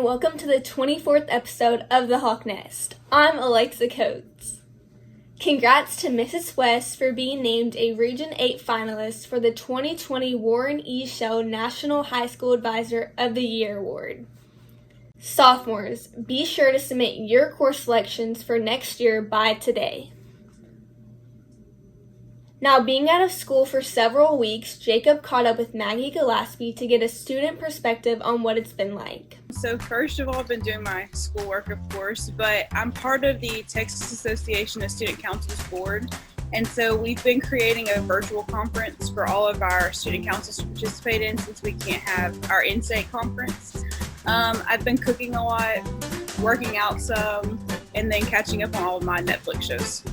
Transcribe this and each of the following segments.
welcome to the 24th episode of The Hawk Nest. I'm Alexa Coates. Congrats to Mrs. West for being named a Region 8 finalist for the 2020 Warren E. Shell National High School Advisor of the Year Award. Sophomores, be sure to submit your course selections for next year by today. Now, being out of school for several weeks, Jacob caught up with Maggie Gillespie to get a student perspective on what it's been like. So first of all, I've been doing my schoolwork, of course, but I'm part of the Texas Association of Student Councils Board. And so we've been creating a virtual conference for all of our student councils to participate in since we can't have our in-state conference. I've been cooking a lot, working out some, and then catching up on all of my Netflix shows.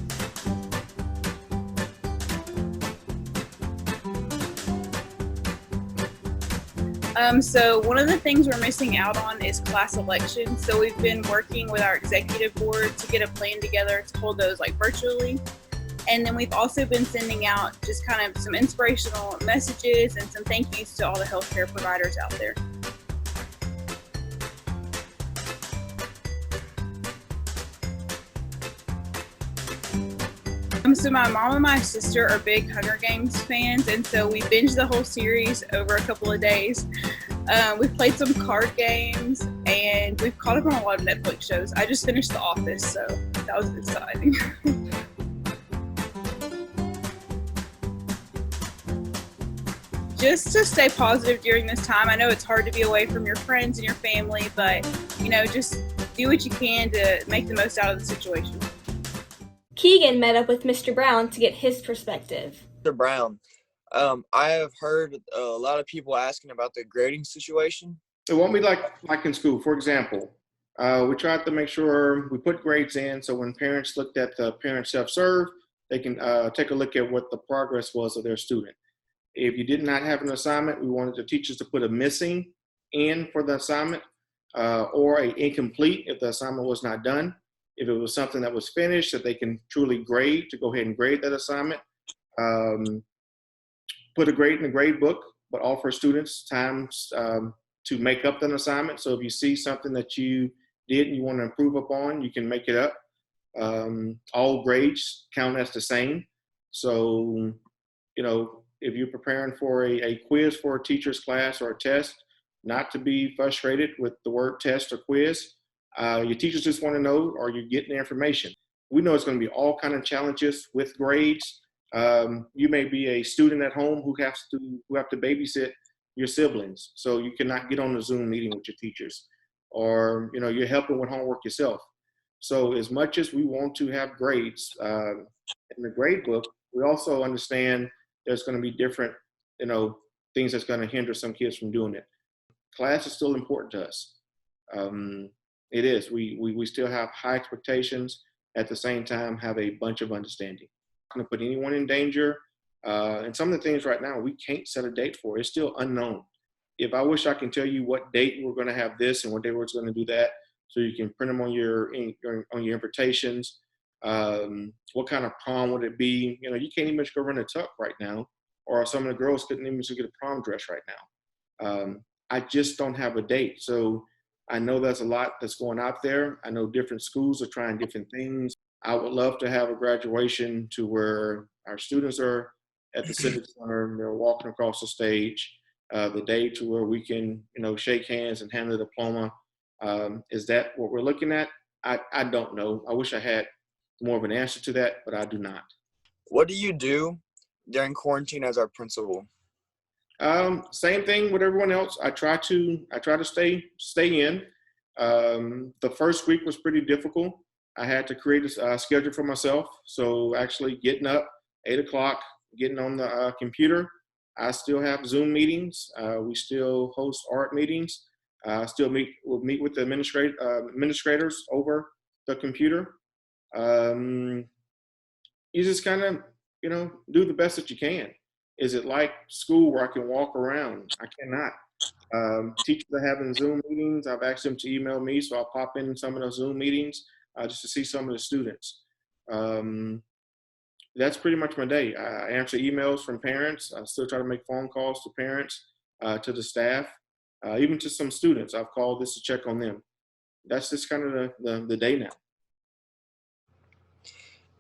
So one of the things we're missing out on is class elections. So we've been working with our executive board to get a plan together to hold those virtually. And then we've also been sending out just kind of some inspirational messages and some thank yous to all the healthcare providers out there. So my mom and my sister are big Hunger Games fans, and so we binged the whole series over a couple of days. We've played some card games, and we've caught up on a lot of Netflix shows. I just finished The Office, so that was exciting. Just to stay positive during this time. I know it's hard to be away from your friends and your family, but just do what you can to make the most out of the situation. Keegan met up with Mr. Brown to get his perspective. Mr. Brown, I have heard a lot of people asking about the grading situation. It won't be like in school. For example, we tried to make sure we put grades in so when parents looked at the parent self-serve, they can take a look at what the progress was of their student. If you did not have an assignment, we wanted the teachers to put a missing in for the assignment or an incomplete if the assignment was not done. If it was something that was finished that they can truly grade, to go ahead and grade that assignment. Put a grade in the grade book, but offer students time to make up an assignment. So if you see something that you did and you want to improve upon, you can make it up. All grades count as the same. So, if you're preparing for a quiz for a teacher's class or a test, not to be frustrated with the word test or quiz. Your teachers just want to know, are you getting the information? We know it's going to be all kind of challenges with grades. You may be a student at home who have to babysit your siblings, so you cannot get on a Zoom meeting with your teachers, or you're helping with homework yourself. So as much as we want to have grades in the grade book, we also understand there's going to be different things that's going to hinder some kids from doing it. Class is still important to us. It is. We still have high expectations. At the same time, have a bunch of understanding. I'm not going to put anyone in danger. And some of the things right now we can't set a date for. It's still unknown. If I wish I can tell you what date we're going to have this and what day we're going to do that, so you can print them on your invitations. What kind of prom would it be? You can't even go run a tuck right now, or some of the girls couldn't even get a prom dress right now. I just don't have a date. So I know there's a lot that's going out there. I know different schools are trying different things. I would love to have a graduation to where our students are at the Civic Center, they're walking across the stage, the day to where we can, shake hands and hand the diploma. Is that what we're looking at? I don't know. I wish I had more of an answer to that, but I do not. What do you do during quarantine as our principal? Same thing with everyone else. I try to stay in. The first week was pretty difficult. I had to create a schedule for myself. So actually getting up 8 o'clock, getting on the computer. I still have Zoom meetings. We still host art meetings. We'll meet with the administrators over the computer. You just kind of, do the best that you can. Is it like school where I can walk around? I cannot. Teachers are having Zoom meetings. I've asked them to email me, so I'll pop in some of those Zoom meetings just to see some of the students. That's pretty much my day. I answer emails from parents. I still try to make phone calls to parents, to the staff. even to some students. I've called just to check on them. That's just kind of the day now.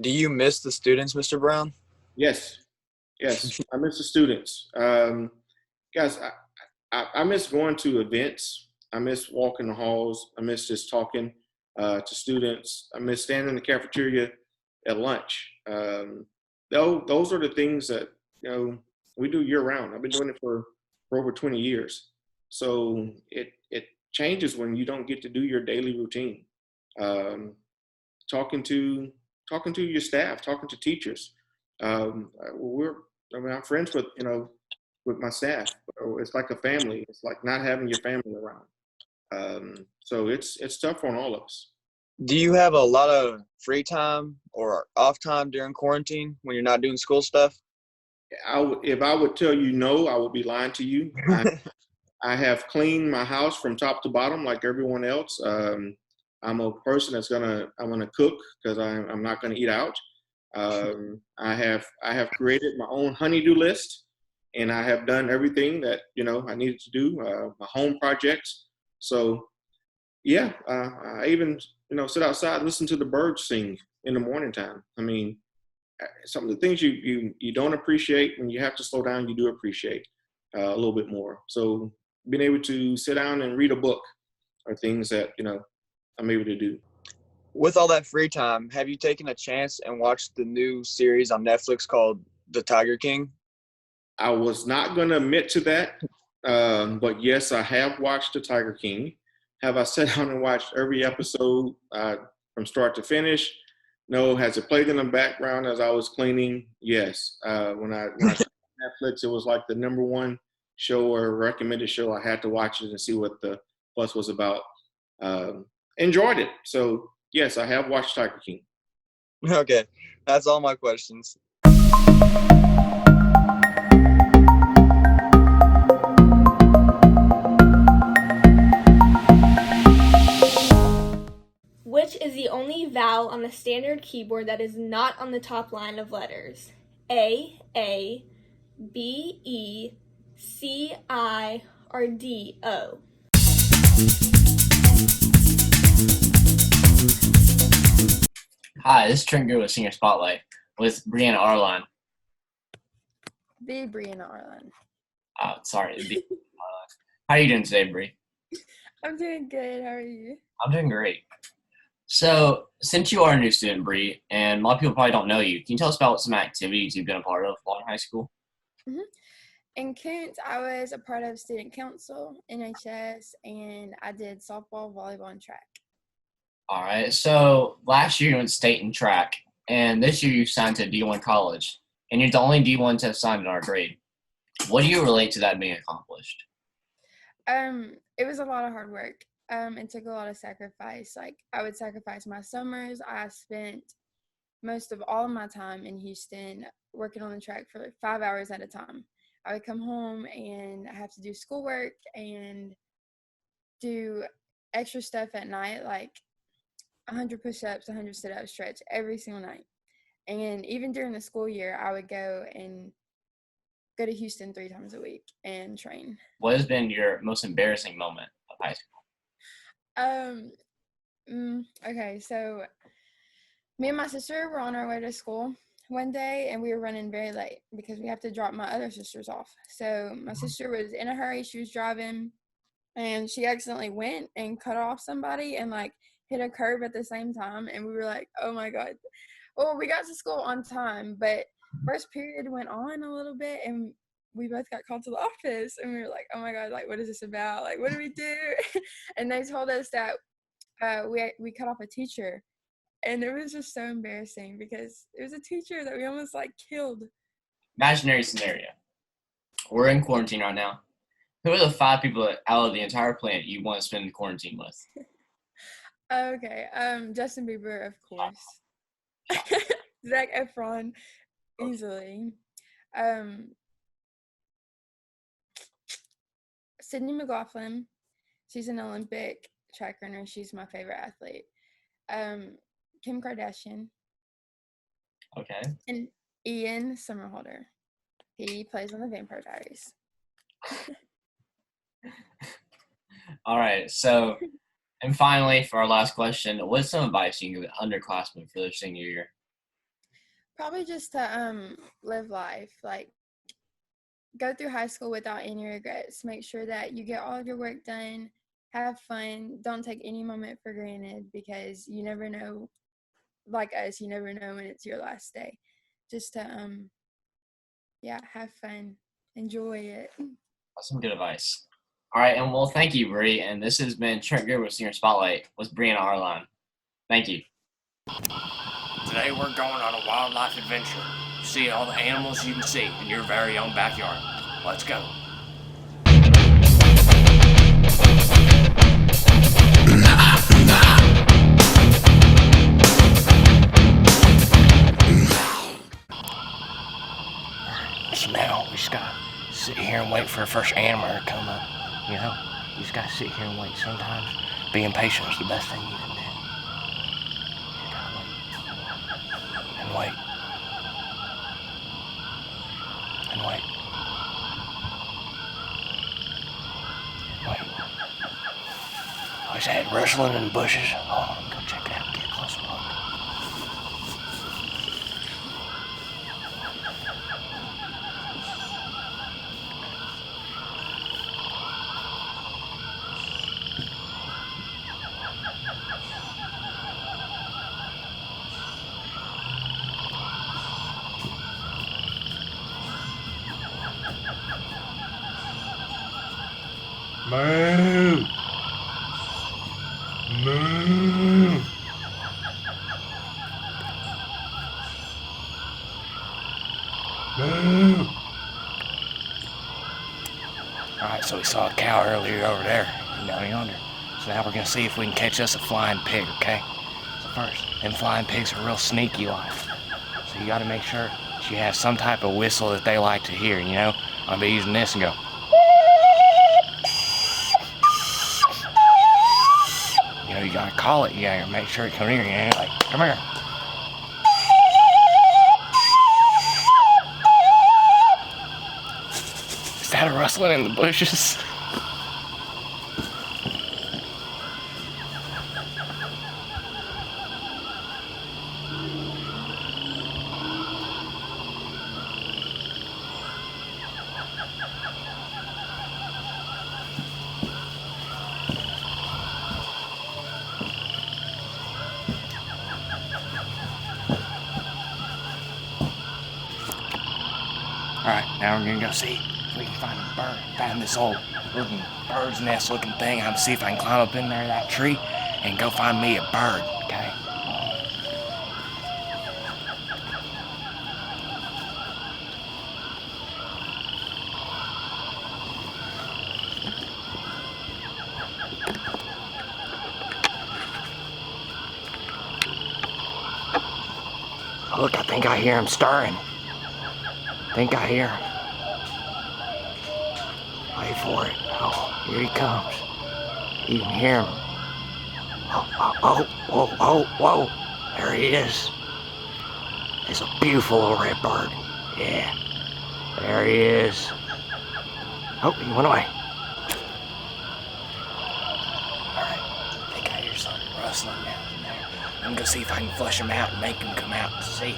Do you miss the students, Mr. Brown? Yes, yes, I miss the students. Guys, I miss going to events. I miss walking the halls. I miss just talking to students. I miss standing in the cafeteria at lunch. Those are the things that we do year round. I've been doing it for over 20 years. So it changes when you don't get to do your daily routine. Um, talking to your staff, talking to teachers. I'm friends with with my staff. It's like a family. It's like not having your family around. So it's tough on all of us. Do you have a lot of free time or off time during quarantine when you're not doing school stuff? If I would tell you no, I would be lying to you. I have cleaned my house from top to bottom like everyone else. I'm a person I'm gonna cook because I'm not gonna eat out. I have created my own honeydew list, and I have done everything that I needed to do. My home projects. So yeah, I even sit outside, listen to the birds sing in the morning time. I mean, some of the things you don't appreciate when you have to slow down, you do appreciate a little bit more. So being able to sit down and read a book are things that I'm able to do. With all that free time, have you taken a chance and watched the new series on Netflix called The Tiger King? I was not going to admit to that, but yes, I have watched The Tiger King. Have I sat down and watched every episode from start to finish? No. Has it played in the background as I was cleaning? Yes. When I saw Netflix, it was like the number one show or recommended show. I had to watch it and see what the fuss was about. Enjoyed it. So yes, I have watched Tiger King. Okay, that's all my questions. Which is the only vowel on the standard keyboard that is not on the top line of letters? A, B, E, C, I, or D, O? Hi, this is Trent Good with Singer Spotlight with Brianna Arline. The Brianna Arlen. Sorry, it'd be Arline. How are you doing today, Bri? I'm doing good. How are you? I'm doing great. So, since you are a new student, Bri, and a lot of people probably don't know you, can you tell us about some activities you've been a part of while in high school? Mm-hmm. In Kent, I was a part of student council, NHS, and I did softball, volleyball, and track. All right. So, last year you went state in track, and this year you signed to a D1 college, and you're the only D1 to have signed in our grade. What do you relate to that being accomplished? It was a lot of hard work. It took a lot of sacrifice. Like, I would sacrifice my summers. I spent most of all of my time in Houston working on the track for like 5 hours at a time. I would come home and I have to do schoolwork and do extra stuff at night, like 100 push-ups, 100 sit-ups, stretch every single night. And even during the school year, I would go to Houston 3 times a week and train. What has been your most embarrassing moment of high school? Okay, so me and my sister were on our way to school one day, and we were running very late because we have to drop my other sisters off. So my sister was in a hurry. She was driving, and she accidentally went and cut off somebody and, like, hit a curb at the same time. And we were like, oh, my God. Well, we got to school on time, but first period went on a little bit, and we both got called to the office. And we were like, oh, my God, like, what is this about? Like, what do we do? And they told us that we cut off a teacher. And it was just so embarrassing because it was a teacher that we almost, like, killed. Imaginary scenario. We're in quarantine right now. Who are the 5 people out of the entire planet you want to spend quarantine with? Okay, Justin Bieber, of course. Zac Efron, easily. Sydney McLaughlin, she's an Olympic track runner. She's my favorite athlete. Kim Kardashian. Okay. And Ian Somerhalder. He plays on the Vampire Diaries. All right. So, and finally, for our last question, what's some advice you can give underclassmen for their senior year? Probably just to live life, like go through high school without any regrets. Make sure that you get all of your work done, have fun, don't take any moment for granted, because you never know, like us, you never know when it's your last day. Just to yeah, have fun, enjoy it. That's some good advice. All right, and well, thank you, Bree. And this has been Trent Greer with Senior Spotlight with Brianna Arline. Thank you. Today we're going on a wildlife adventure. See all the animals you can see in your very own backyard. Let's go. So now we just gotta sit here and wait for the first animal to come up. You know, you just gotta sit here and wait. Sometimes being patient is the best thing you can do. You gotta wait and wait and wait and wait. Oh, is that rustling in the bushes? Oh, go check it out. Get a closer look. Moo! Moo! Moo! Alright, so we saw a cow earlier over there, down yonder. So now we're gonna see if we can catch us a flying pig, okay? So first, them flying pigs are real sneaky like. So you gotta make sure she has some type of whistle that they like to hear, you know? I'll be using this and go. You know, you gotta call it, you gotta make sure it comes near you, you know? Like, come here. Is that a rustling in the bushes? Alright, now we're gonna go see if we can find a bird. Find this old looking bird's nest looking thing. I'm gonna see if I can climb up in there, that tree, and go find me a bird, okay? Look, I think I hear him stirring. I think I hear him. Wait for it. Oh, here he comes. You can hear him. Whoa. There he is. It's a beautiful little red bird. Yeah. There he is. Oh, he went away. Alright, I think I hear something rustling down in there. I'm gonna go see if I can flush him out and make him come out and see.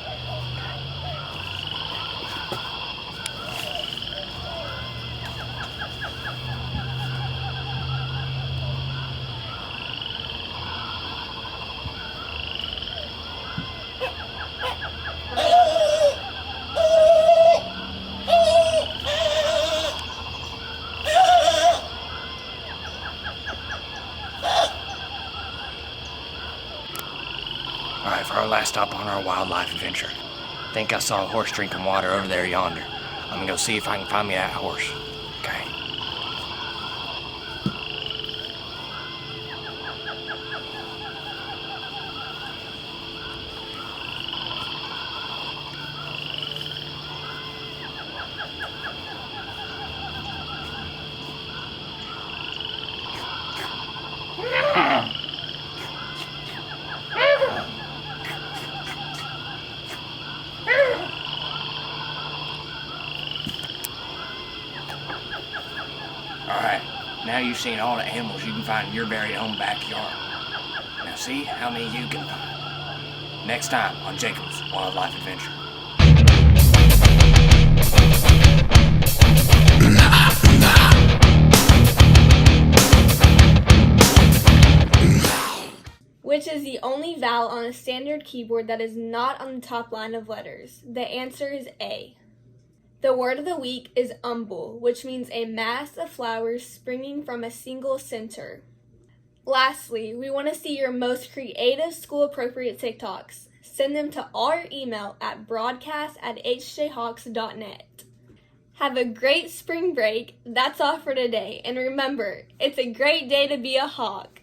Alright, for our last stop on our wildlife adventure. I think I saw a horse drinking water over there yonder. I'm gonna go see if I can find me that horse. Okay. Now you've seen all the animals you can find in your very own backyard. Now see how many you can find. Next time on Jacob's Wildlife Adventure. Which is the only vowel on a standard keyboard that is not on the top line of letters? The answer is A. The word of the week is umbel, which means a mass of flowers springing from a single center. Lastly, we want to see your most creative school-appropriate TikToks. Send them to our email at broadcast@hjhawks.net. Have a great spring break. That's all for today. And remember, it's a great day to be a hawk.